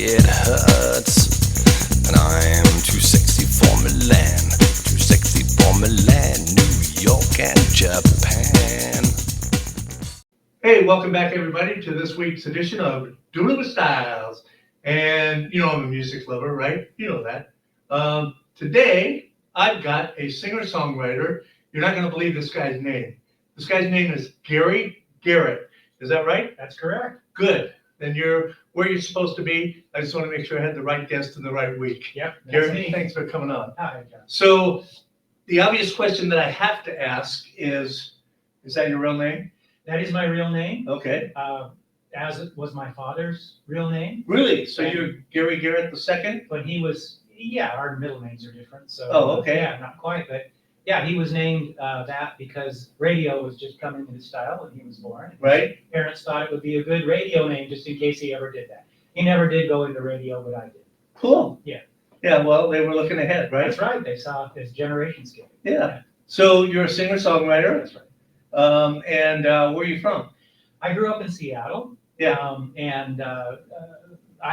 it hurts. And I'm too sexy for Milan, too sexy for Milan, New York and Japan. Hey, welcome back everybody to this week's edition of Doin with Stiles. And you know I'm a music lover, right? You know that. Today I've got a singer-songwriter. You're not going to believe this guy's name. This guy's name is Garrett. Is that right? That's correct. Good. Then you're where you're supposed to be. I just want to make sure I had the right guest in the right week. Yep. Garrett, Me. thanks for coming on. Hi, John. So the obvious question that I have to ask is that your real name? That is my real name, Okay. as it was my father's real name. Really? So you're Garrett II? But he was, our middle names are different. So, Oh, okay. Yeah, not quite. But yeah, he was named that because radio was just coming into style when he was born. Right? His parents thought it would be a good radio name just in case he ever did that. He never did go into radio, but I did. Cool. Yeah. Yeah, well, they were looking ahead, right? That's right. They saw his generation scale. Yeah. So you're a singer-songwriter? That's right. And where are you from? I grew up in Seattle. Yeah. I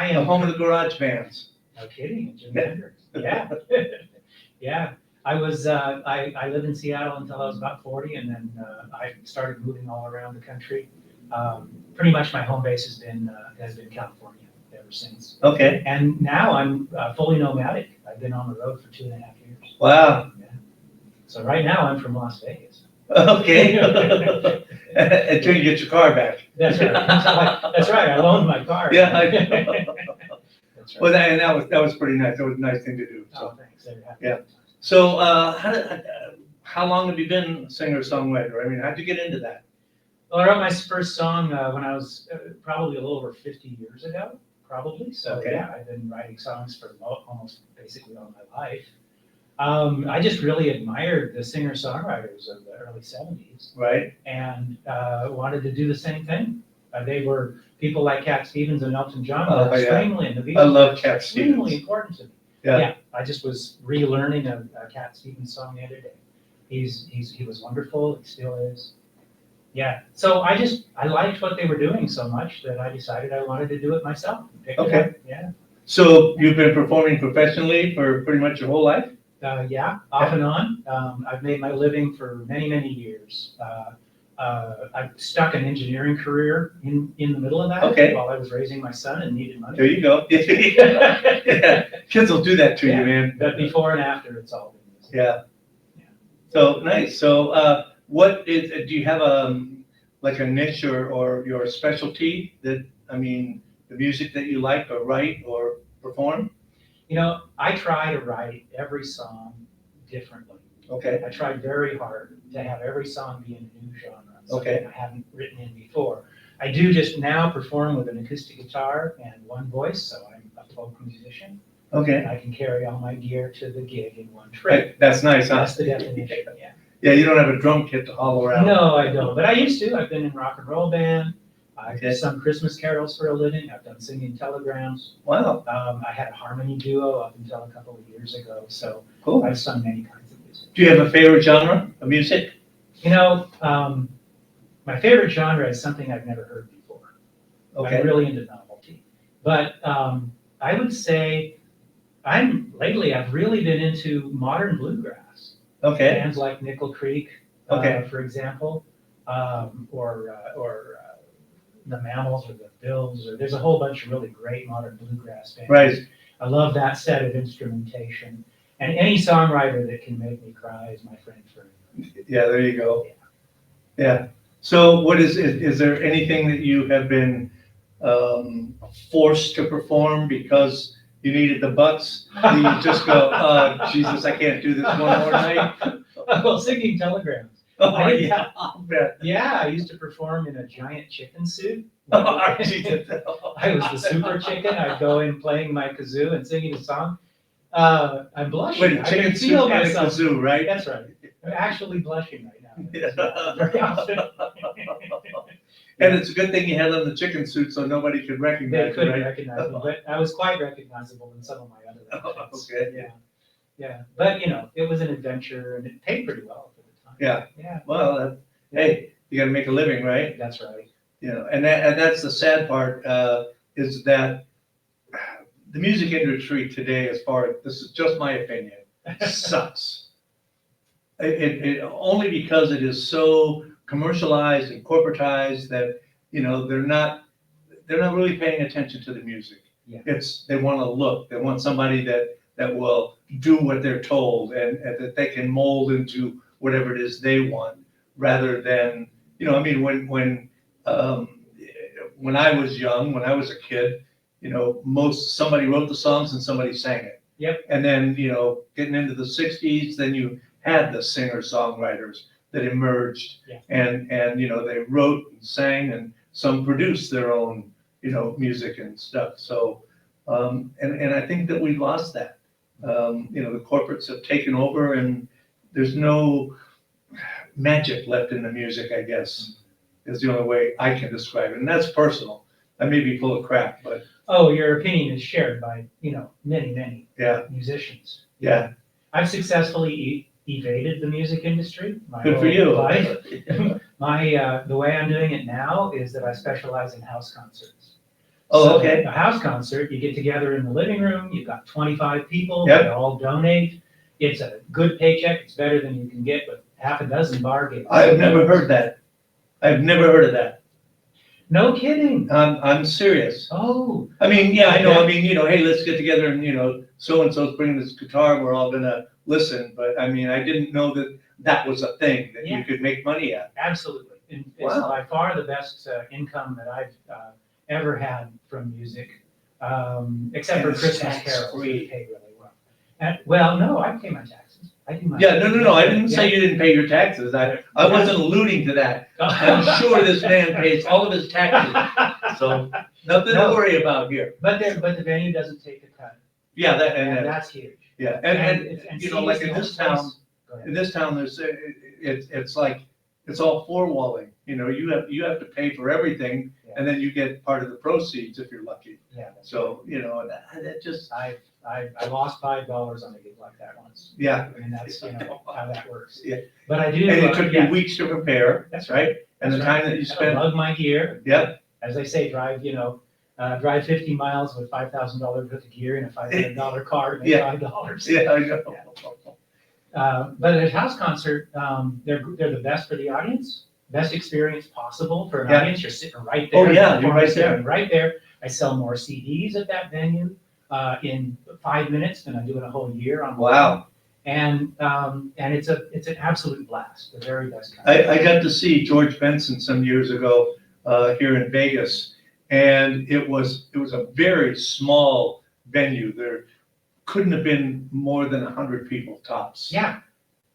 The am home of the garage bands. No kidding, Jimi Hendrix. Yeah, yeah. I was I lived in Seattle until I was about 40, and then I started moving all around the country. Pretty much my home base has been California ever since. Okay. And now I'm fully nomadic. I've been on the road for 2.5 years. Wow. Yeah. So right now I'm from Las Vegas. Okay. Until you get your car back. That's right. That's right. I loaned my car. Yeah. I know. That's right. Well, that was pretty nice. That was a nice thing to do. So. Oh, thanks. There you have it. Yeah. So how long have you been a singer-songwriter? I mean, how'd you get into that? Well, I wrote my first song when I was probably a little over 50 years ago, probably. So Okay. yeah, I've been writing songs for almost basically all my life. I just really admired the singer-songwriters of the early 70s Right. and wanted to do the same thing. They were people like Cat Stevens and Elton John Oh, were yeah. extremely, and the I Beatles love were Cat extremely Stevens. important to me. Yeah. I just was relearning a Cat Stevens song the other day. He was wonderful. He still is. Yeah. So I liked what they were doing so much that I decided I wanted to do it myself. Pick it Okay. up. Yeah. So you've been performing professionally for pretty much your whole life? Yeah, off and on. I've made my living for many, many years. I've stuck an engineering career in the middle of that Okay. while I was raising my son and needed money. There you go. Yeah. Kids will do that to Yeah. you, man. But before and after, it's all been music. Yeah. Yeah. So nice. So do you have like a niche or your specialty the music that you like or write or perform? You know, I try to write every song differently. Okay. I tried very hard to have every song be in a new genre, something Okay. I haven't written in before. I do just now perform with an acoustic guitar and one voice, so I'm a folk musician. Okay. I can carry all my gear to the gig in one trip. That's nice, huh? That's the definition, yeah. Yeah, you don't have a drum kit to haul around. No, I don't, but I used to. I've been in rock and roll band. I've Okay. sung Christmas carols for a living. I've done singing telegrams. Wow. I had a harmony duo up until a couple of years ago, so Cool. I've sung many kinds of music. Do you have a favorite genre of music? You know, my favorite genre is something I've never heard before. Okay. I'm really into novelty. But I would say lately I've really been into modern bluegrass. Okay. Bands like Nickel Creek, Okay. for example, or the Mammals or the Bills, or there's a whole bunch of really great modern bluegrass bands. Right. I love that set of instrumentation. And any songwriter that can make me cry is my friend forever. Yeah, there you go. Yeah. So what is there anything that you have been forced to perform because you needed the bucks? Do you just go, Jesus, I can't do this one more night? Well, singing telegrams. Oh, yeah, I'll bet. Yeah, I used to perform in a giant chicken suit. Oh, Jesus. I was the super chicken. I'd go in playing my kazoo and singing a song. I'm blushing. Wait, I chicken can soup feel and a myself. kazoo, right? That's right. I'm actually blushing right now. Yeah. Very often. And it's a good thing you had on the chicken suit so nobody could They recognize you, couldn't right? recognize me, but I was quite recognizable in some of my other outfits. Okay. Yeah. Yeah. But it was an adventure and it paid pretty well for the time. Yeah. Yeah. Well, hey, you gotta make a living, right? That's right. You know, and that's the sad part, is that the music industry today, as far as, this is just my opinion, sucks. It only because it is so commercialized and corporatized that, you know, they're not really paying attention to the music. Yeah. They want to look, they want somebody that will do what they're told and that they can mold into whatever it is they want, rather than, you know, I mean, when I was young, when I was a kid, you know, somebody wrote the songs and somebody sang it. Yep. And then, you know, getting into the 60s, then you had the singer-songwriters that emerged. Yeah. And, you know, they wrote and sang, and some produced their own, you know, music and stuff. So, and I think that we lost that. You know, the corporates have taken over, and there's no magic left in the music, I guess, is the only way I can describe it. And that's personal. I may be full of crap, but Oh, your opinion is shared by, you know, many yeah, musicians. yeah. I've successfully evaded the music industry. My Good for whole you. life. The way I'm doing it now is that I specialize in house concerts. Oh, So okay. a house concert, you get together in the living room, you've got 25 people, Yep. they all donate. It's a good paycheck, it's better than you can get with half a dozen bar gigs. I've never heard that. I've never heard of that. No kidding. I'm serious. Oh, I mean, yeah, I know. I mean, you know, hey, let's get together and, you know, so-and-so's bringing this guitar and we're all gonna listen. But I mean, I didn't know that was a thing that Yeah. you could make money at. absolutely. And it's Wow. by far the best income that I've ever had from music, except And for it's Christmas tax-free. carols, which pay really well. Well, no, I pay my taxes. I do my. Yeah, no. I didn't say you didn't pay your taxes. I wasn't alluding to that. I'm sure this man pays all of his taxes. So nothing to No. worry about here. But the venue doesn't take a cut, Yeah, and that's huge. yeah. And you know, like in this town, there's it's like it's all four walling. You know, you have to pay for everything, and then you get part of the proceeds if you're lucky. Yeah. So you know, that just I lost $5 on a gig like that once. yeah. I mean, that's, you know, how that works. Yeah. But I do. And it took yeah, you weeks to prepare. That's right. And the that's time right. that you I spent. lug my gear. Yep. As I say, drive 50 miles with $5,000 worth of gear in a $500 car to make Yeah. $5. Yeah, I know. But at a house concert, they're the best for the audience, best experience possible for an Yeah. audience. You're sitting right there. Oh, yeah, you're right Performance there. sitting right there. I sell more CDs at that venue in 5 minutes than I do in a whole year on one. Wow. And it's an absolute blast. The very best kind. I got to see George Benson some years ago here in Vegas, and it was a very small venue. There couldn't have been more than 100 people tops. Yeah.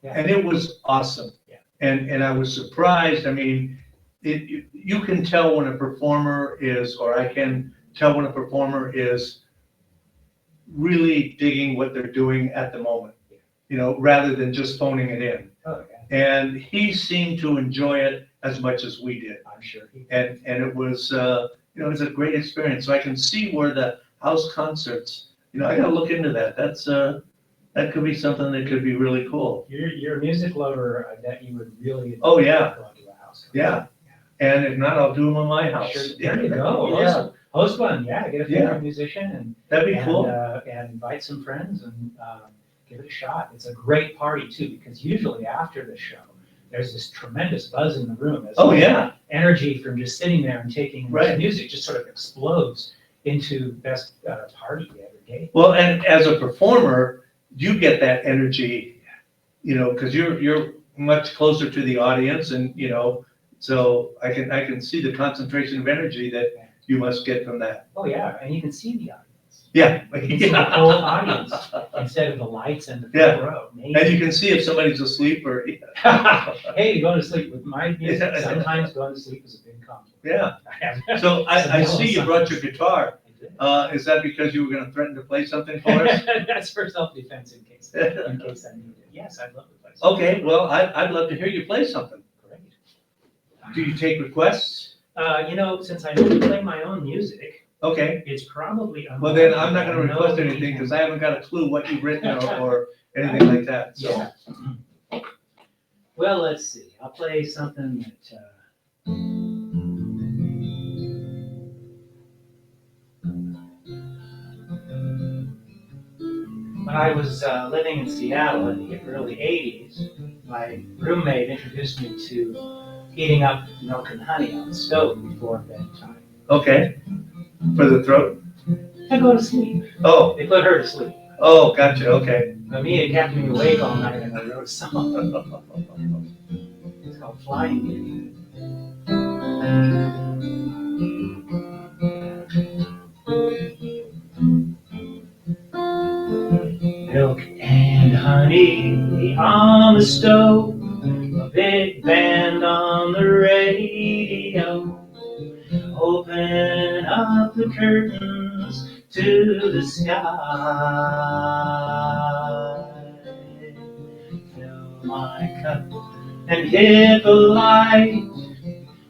And it was awesome. Yeah. And I was surprised. I mean, you can tell when a performer is, or I can tell when a performer is really digging what they're doing at the moment, you know, rather than just phoning it in. Oh, yeah. And he seemed to enjoy it as much as we did. I'm sure. And it was, you know, it was a great experience. So I can see where the house concerts, you know, I gotta look into that. That's, that could be something that could be really cool. You're a music lover. I bet you would really. Oh, yeah. Go to a house. Yeah. And if not, I'll do them on my house. Sure. There you go. Yeah. Host one. Yeah. Get a favorite Yeah. musician That'd be and cool. and invite some friends and give it a shot. It's a great party too, because usually after the show, there's this tremendous buzz in the room. As Oh, yeah. Energy from just sitting there and taking in Right. this music just sort of explodes into best party you ever gave. Well, and as a performer, you get that energy, you know, because you're much closer to the audience, and you know, so I can see the concentration of energy that you must get from that. Oh yeah, and you can see the audience. Yeah. You can see the whole audience instead of the lights and the front Yeah. row. And you can see if somebody's asleep or. Hey, going to sleep with my music. Sometimes going to sleep is a big compliment. Yeah. So I see you brought your guitar. Is that because you were going to threaten to play something for us? That's for self-defense in case I need it. Yes, I'd love to play something. Okay, well, I'd love to hear you play something. Great. Do you take requests? Since I only play my own music, Okay, it's probably. well then I'm not going to I know request that anything you because can- I haven't got a clue what you've written or anything like that. So. Yeah. Well, let's see. I'll play something that. when I was living in Seattle in the early 80s, my roommate introduced me to heating up milk and honey on the stove before bedtime. Okay. For the throat? To go to sleep. Oh. They put her to sleep. Oh, gotcha. Okay. But me, it kept me awake all night, and I wrote a song. It's called Flying Kitty. Milk and honey on the stove, a big band on the radio. Open up the curtains to the sky. Fill my cup and hit the light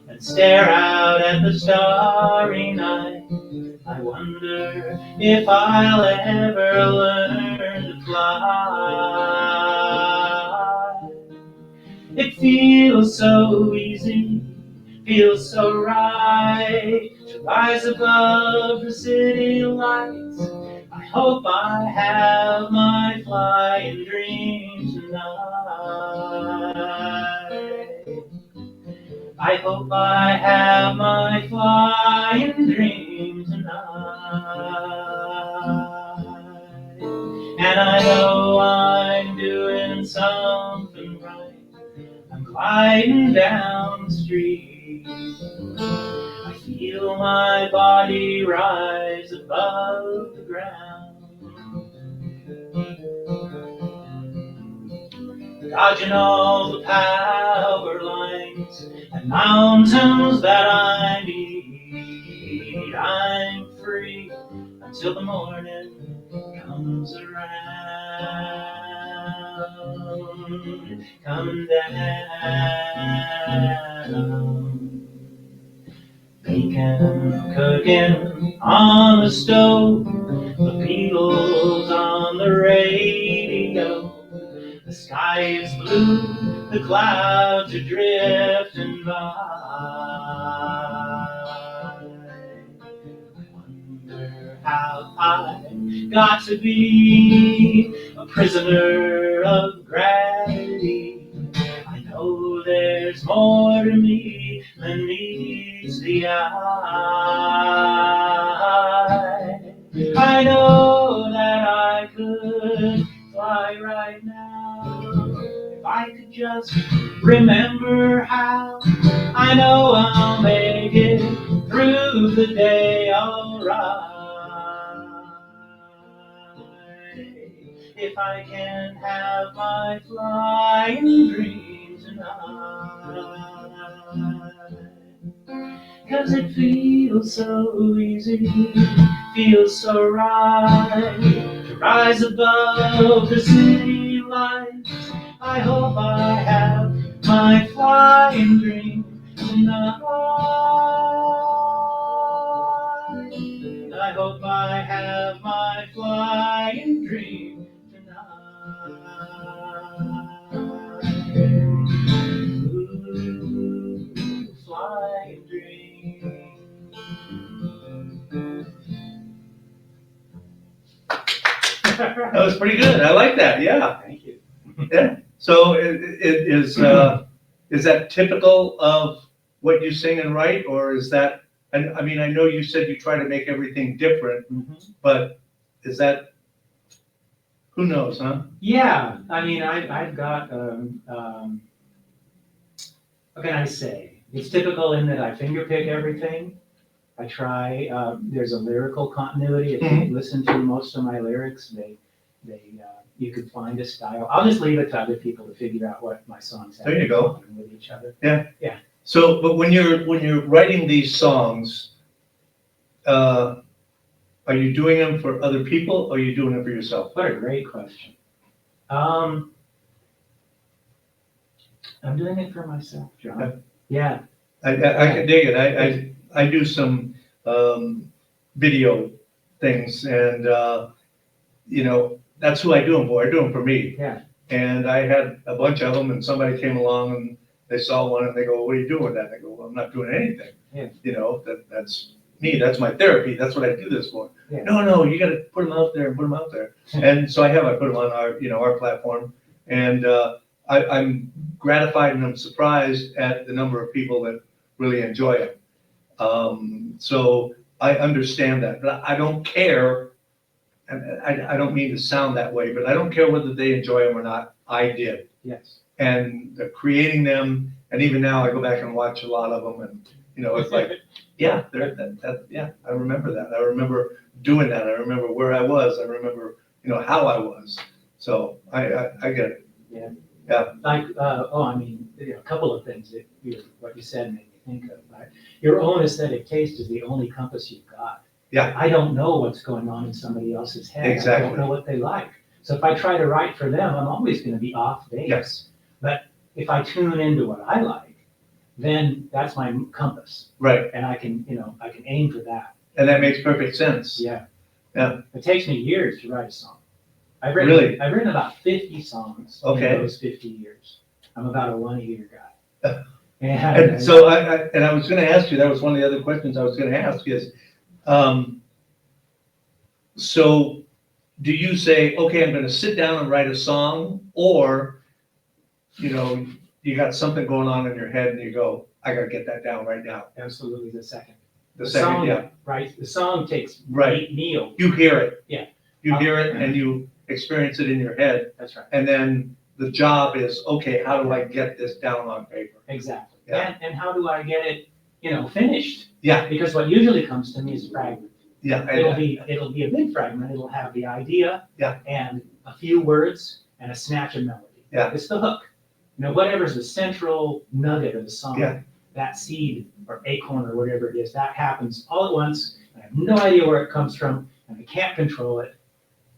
and stare out at the starry night. I wonder if I'll ever learn to fly. It feels so easy, feels so right to rise above the city lights. I hope I have my flying dream tonight. I hope I have my flying dream tonight. And I know I'm doing something right. I'm gliding down the street. I feel my body rise above the ground. Dodging all the power lines and mountains that I need. I'm free until the morning comes around. Coming down. Bacon cooking on the stove, the Beatles on the radio. The sky is blue, the clouds are drifting by. I wonder how I got to be a prisoner of gravity. I know there's more to me than meets the eye. I know that I could fly right now if I could just remember how. I know I'll make it through the day alright if I can have my flying dream tonight. 'Cause it feels so easy, feels so right to rise above the city lights. I hope I have my flying dream tonight. I hope I have my flying dream tonight. Ooh, flying dream. That was pretty good. I like that. Yeah. Thank you. Yeah. So is that typical of what you sing and write, or is that? And I mean, I know you said you try to make everything different, but is that? Who knows, huh? Yeah, I mean, I've got, what can I say? It's typical in that I finger pick everything. I try, there's a lyrical continuity. If you listen to most of my lyrics, you could find a style. I'll just leave it to other people to figure out what my songs have There you go. with each other. Yeah. Yeah. So, but when you're writing these songs, are you doing them for other people, or are you doing them for yourself? What a great question. I'm doing it for myself, John. Yeah. I can dig it. I do some video things, and that's who I do them for. I do them for me. Yeah. And I had a bunch of them, and somebody came along and they saw one and they go, "What are you doing with that?" And I go, "Well, I'm not doing anything." Yeah. That's me. That's my therapy. That's what I do this for. Yeah. No, you got to put them out there and put them out there. And so I put them on our platform, and I'm gratified and I'm surprised at the number of people that really enjoy it. So I understand that, but I don't care. And I don't mean to sound that way, but I don't care whether they enjoy them or not. I did. Yes. And creating them, and even now I go back and watch a lot of them, and it's like, yeah, I remember that. I remember doing that. I remember where I was. I remember, how I was. So I get it. Yeah. Yeah. Like, a couple of things that what you said made me think of. Right? Your own aesthetic taste is the only compass you've got. Yeah. I don't know what's going on in somebody else's head. Exactly. I don't know what they like. So if I try to write for them, I'm always going to be off base. Yes. But if I tune into what I like, then that's my compass. Right. And I can aim for that. And that makes perfect sense. Yeah. Yeah. It takes me years to write a song. I've Really? written about 50 songs in those 50 years. I'm about a 1 a year guy. And so I was going to ask you, that was one of the other questions I was going to ask is, so do you say, okay, I'm going to sit down and write a song, or, you got something going on in your head and you go, I got to get that down right now. Absolutely the second. The second, song, yeah. Right. The song takes Right. meal. You hear it. Yeah. You hear it and you experience it in your head. That's right. And then the job is, okay, how do I get this down on paper? Exactly. Yeah. And how do I get it, finished? Yeah. Because what usually comes to me is fragment. Yeah. It'll be a big fragment. It'll have the idea. Yeah. And a few words and a snatch of melody. Yeah. It's the hook. Whatever's the central nugget of the song. Yeah. That seed or acorn or whatever it is, that happens all at once. I have no idea where it comes from, and I can't control it.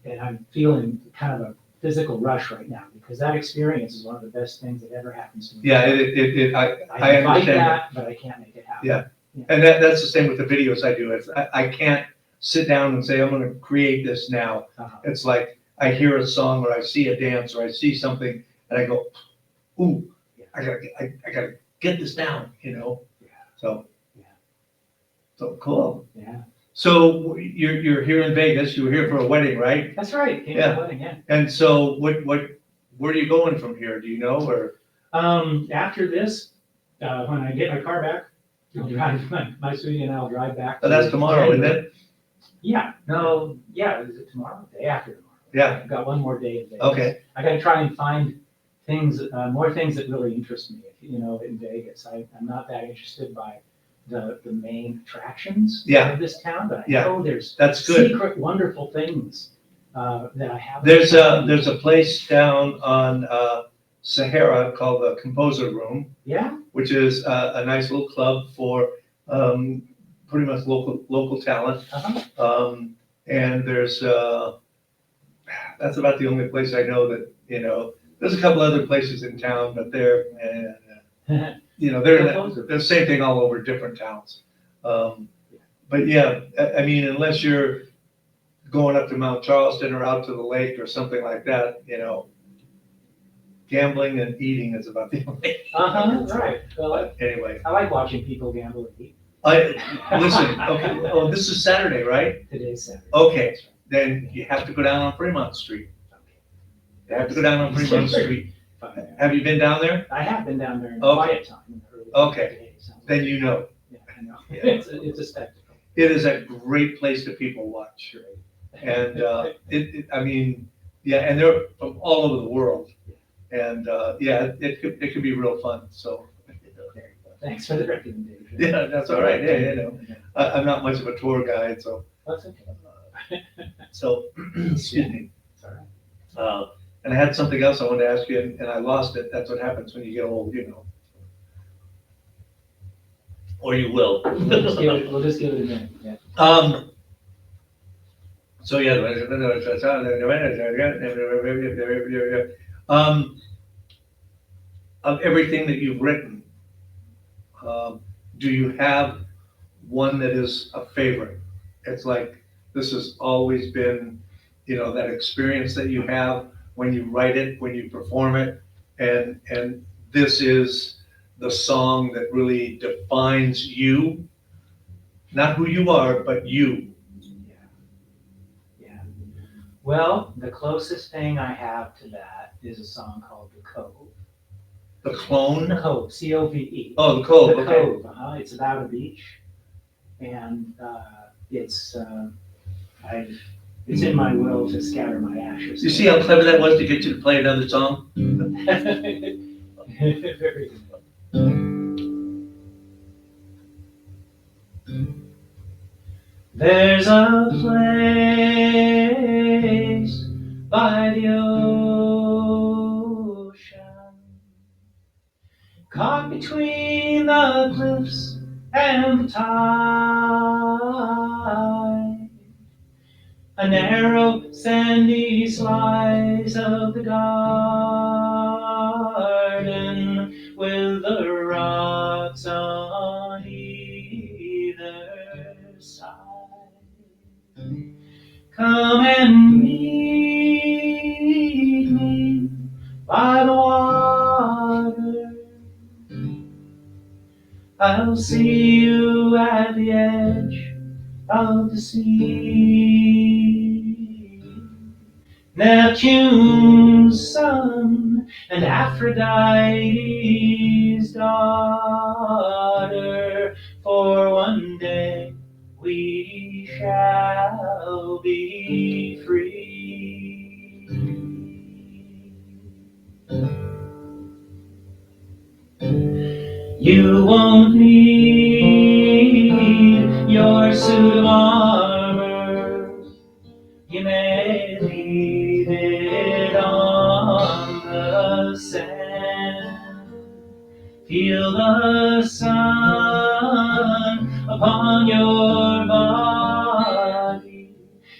And I'm feeling kind of a physical rush right now because that experience is one of the best things that ever happens to me. Yeah, I invite understand that, but I can't make it happen. Yeah. And that's the same with the videos I do. I can't sit down and say, I'm going to create this now. Uh-huh. It's like I hear a song or I see a dance or I see something and I go, ooh, I gotta get this down, Yeah. So. Yeah. So cool. Yeah. So you're here in Vegas. You were here for a wedding, right? That's right. Came Yeah. to the wedding, yeah. And so where are you going from here? Do you know, or? After this, when I get my car back, I'll drive my sweetie and I'll drive back. Oh, that's tomorrow, isn't it? Yeah. No. Yeah. Is it tomorrow? Day after tomorrow. Yeah. I've got one more day of Vegas. Okay. I got to try and find things, more things that really interest me. In Vegas, I'm not that interested by the main attractions of this town, but I know there's That's good. secret, wonderful things that I have. There's a place down on Sahara called the Composer Room. Yeah. Which is a nice little club for pretty much local talent. Uh-huh. And there's that's about the only place I know that There's a couple other places in town, but they're they're the same thing all over different towns. But yeah, I mean, unless you're going up to Mount Charleston or out to the lake or something like that, gambling and eating is about the only. Right. Well, anyway, I like watching people gamble and eat. Listen. Okay. Oh, this is Saturday, right? Today's Saturday. Okay. Then you have to go down on Fremont Street. You have to go down on Fremont Street. Have you been down there? I have been down there in Okay. quiet time. In the early Okay. days. Then you know. Yeah, I know. Yeah. It's a spectacle. It is a great place to people watch. Sure. And I mean, yeah, and they're from all over the world. And it could be real fun. So. There you go. Thanks for the recommendation. Yeah, that's all right. Yeah, I'm not much of a tour guide, so. That's okay. So, excuse me. It's all right. And I had something else I wanted to ask you, and I lost it. That's what happens when you get old, Or you will. We'll just give it a minute. Yeah. So yeah. Of everything that you've written, do you have one that is a favorite? It's like, this has always been, that experience that you have when you write it, when you perform it, and this is the song that really defines you. Not who you are, but you. Yeah. Well, the closest thing I have to that is a song called The Cove. The clone? Cove, C-O-V-E. Oh, the Cove, The okay. Cove, it's about a beach. And it's in my will to scatter my ashes. You see how clever that was to get you to play another song? Very good. There's a place by the ocean, caught between the cliffs and the tide, a narrow sandy slice of the garden with the rocks on either side. Come and meet me by the water. I'll see you at the edge of the sea. Neptune's son and Aphrodite's daughter, for one day we shall be free. You won't need your suit of armor. You may leave it on the sand. Feel the sun upon your body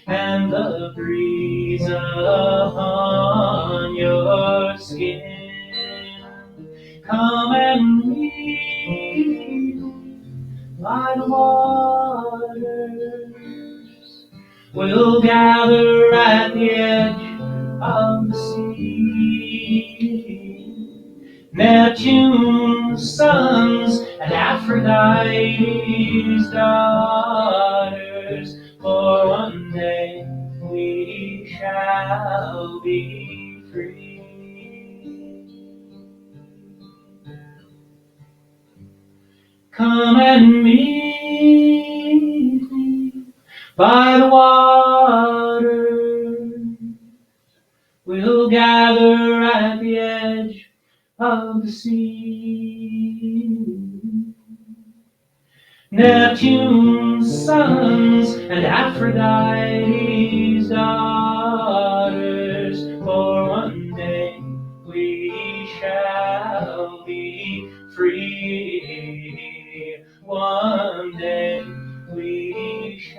and the breeze upon your skin. Come and meet by the waters. We'll gather at the edge of the sea. Neptune's sons and Aphrodite's daughters, for one day we shall be free. Come and meet me by the water. We'll gather at the edge of the sea. Neptune's sons and Aphrodite's daughters, for one day we shall be free. One day we shall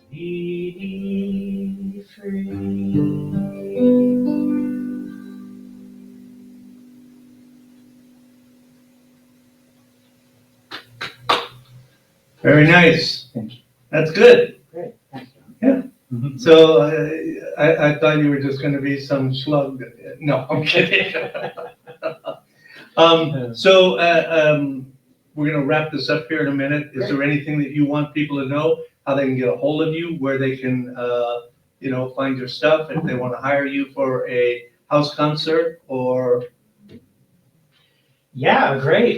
be free. Very nice. Thank you. That's good. Great. Thanks, John. Yeah. Mm-hmm. So I thought you were just going to be some slug. No, I'm kidding. We're going to wrap this up here in a minute. Is there anything that you want people to know? How they can get a hold of you? Where they can, find your stuff? If they want to hire you for a house concert or? Yeah, great.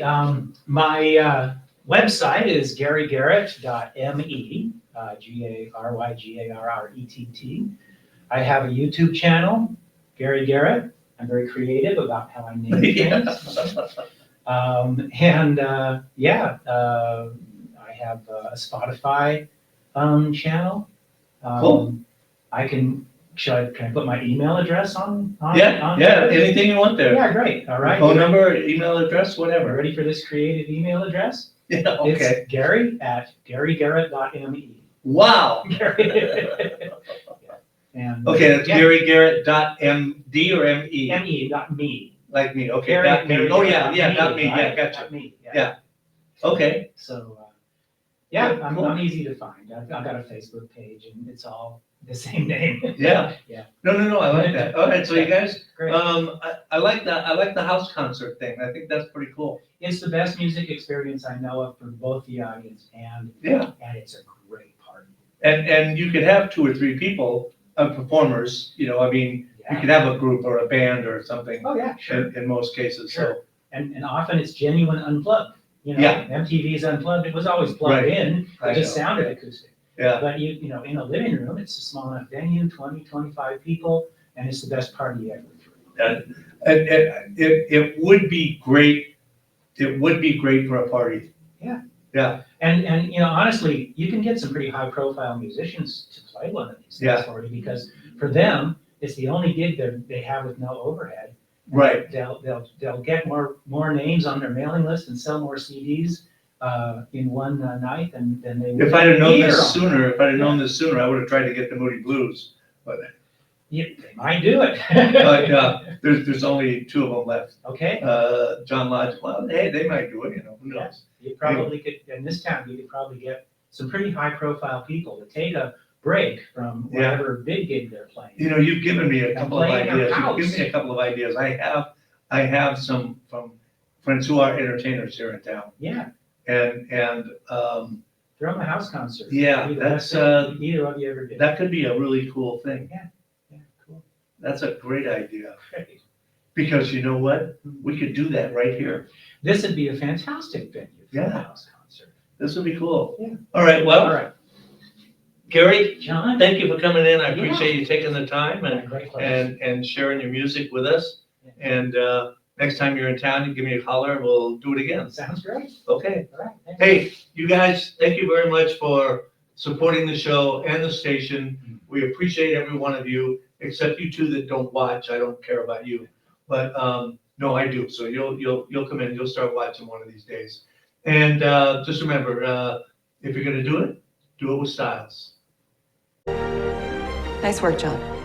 My website is garygarrett.me, GaryGarrett. I have a YouTube channel, Gary Garrett. I'm very creative about how I name things. I have a Spotify channel. Cool. Can I put my email address on Yeah, there? anything you want there. Yeah, great. All right. Phone number, email address, whatever. Ready for this creative email address? Yeah, okay. It's Gary@GaryGarrett.me. Wow. And, Okay, that's GaryGarrett.md or M-E? Me. Like me, okay, Gary- dot me. Gary- Oh, yeah, dot not me, yeah, right? gotcha. Dot me, Yeah. Okay, So, Yeah, Yeah, I'm, cool. I'm easy to find. I've got a Facebook page and it's all the same name. Yeah. Yeah. No, I like that. All right, so you guys, Great. I like the house concert thing. I think that's pretty cool. It's the best music experience I know of for both the audience and Yeah. it's a great party. And you could have 2 or 3 people, performers, I mean, you Yeah. could have a group or a band or something Oh, yeah, sure. in most cases, so. Sure. And often it's genuine unplugged. Yeah. MTV's unplugged. It was always plugged Right. in. I It just know. sounded acoustic. Yeah, But in a living room, it's a small enough venue, 20, 25 people, and it's the best party ever. and it would be great, for a party. Yeah. Yeah, And honestly, you can get some pretty high profile musicians to play one of these Yeah. things for you because for them, it's the only gig they have with no overhead. right. They'll get more names on their mailing list and sell more CDs in one night than they would. If I'd have known a year this on. sooner, I would have tried to get the Moody Blues, but Yeah, they might do it. there's only 2 of them left. Okay. John Lodge, well, hey, they might do it, who knows? You probably could, in this town, you could probably get some pretty high profile people to take a break from whatever big gig they're playing. You've given me a couple of play in your ideas. house. You've given me a couple of ideas. I have some from friends who are entertainers here in town, Yeah, and throw them a house concert. Yeah, It'd be the that's, best thing either of you ever did. that could be a really cool thing. Yeah, cool. That's a great idea. Great. Because you know what? We could do that right here. This would be a fantastic venue for a Yeah. house concert. This would be cool. Yeah. All right, well, All right, Gary, John. thank you for coming in. I Yeah. appreciate you taking the time Great pleasure. and sharing your music with us. Yeah. And next time you're in town, you give me a holler and we'll do it again. Sounds great. Okay. All right. Thanks. Hey, you guys, thank you very much for supporting the show and the station. We appreciate every one of you, except you 2 that don't watch. I don't care about you. But no, I do. So you'll come in, you'll start watching one of these days. And just remember, if you're gonna do it with Stiles. Nice work, John.